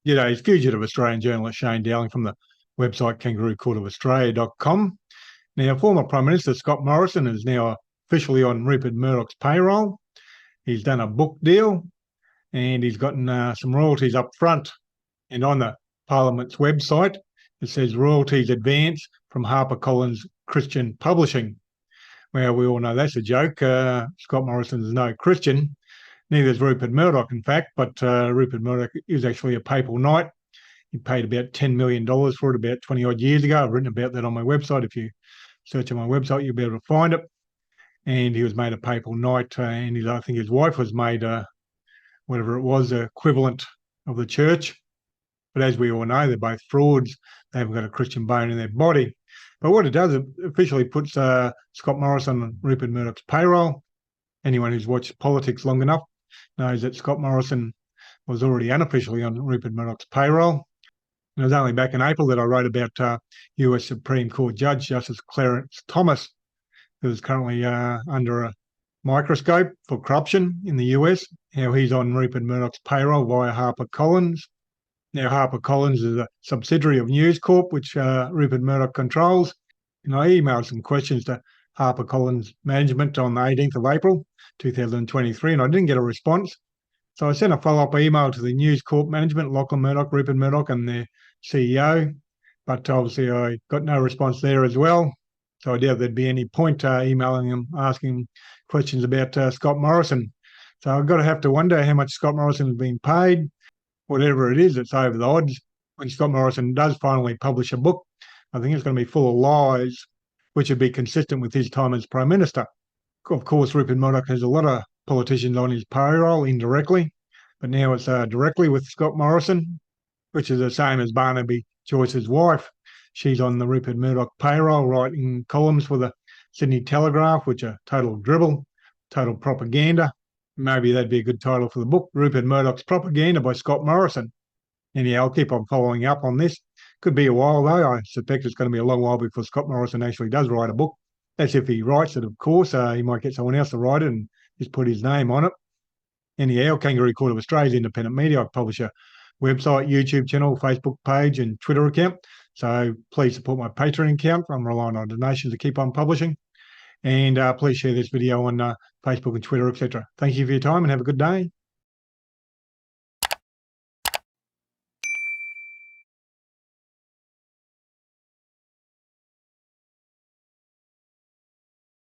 G'day, it's fugitive Australian journalist Shane Dowling from the website kangaroocourtofaustralia.com. Now, former Prime Minister Scott Morrison is now officially on Rupert Murdoch's payroll. He's done a book deal and he's gotten some royalties up front. And on the Parliament's website, it says royalties advance from HarperCollins Christian Publishing. Well, we all know that's a joke. Scott Morrison is no Christian. Neither is Rupert Murdoch, in fact, but Rupert Murdoch is actually a papal knight. He paid about $10 million for it about 20-odd years ago. I've written about that on my website. If you search on my website, you'll be able to find it. And he was made a papal knight, and I think his wife was made whatever it was, equivalent of the church. But as we all know, they're both frauds. They haven't got a Christian bone in their body. But what it does, it officially puts Scott Morrison on Rupert Murdoch's payroll. Anyone who's watched politics long enough knows that Scott Morrison was already unofficially on Rupert Murdoch's payroll. And it was only back in April that I wrote about US Supreme Court Judge Justice Clarence Thomas, who is currently under a microscope for corruption in the US, how he's on Rupert Murdoch's payroll via HarperCollins. Now, HarperCollins is a subsidiary of News Corp, which Rupert Murdoch controls. And I emailed some questions to HarperCollins management on the 18th of April, 2023, and I didn't get a response. So I sent a follow-up email to the News Corp management, Lachlan Murdoch, Rupert Murdoch, and their CEO, but obviously I got no response there as well. So I doubt there'd be any point emailing them, asking questions about Scott Morrison. So I've got to have to wonder how much Scott Morrison has been paid. Whatever it is, it's over the odds. When Scott Morrison does finally publish a book, I think it's going to be full of lies, which would be consistent with his time as Prime Minister. Of course, Rupert Murdoch has a lot of politicians on his payroll indirectly, but now it's directly with Scott Morrison, which is the same as Barnaby Joyce's wife. She's on the Rupert Murdoch payroll, writing columns for the Sydney Telegraph, which are total dribble, total propaganda. Maybe that'd be a good title for the book, Rupert Murdoch's Propaganda by Scott Morrison. Anyhow, I'll keep on following up on this. Could be a while, though. I suspect it's going to be a long while before Scott Morrison actually does write a book. That's if he writes it, of course. He might get someone else to write it and just put his name on it. Anyhow, Kangaroo Court of Australia's independent media. I publish a website, YouTube channel, Facebook page, and Twitter account. So please support my Patreon account. I'm relying on donations to keep on publishing. And please share this video on Facebook and Twitter, etc. Thank you for your time and have a good day.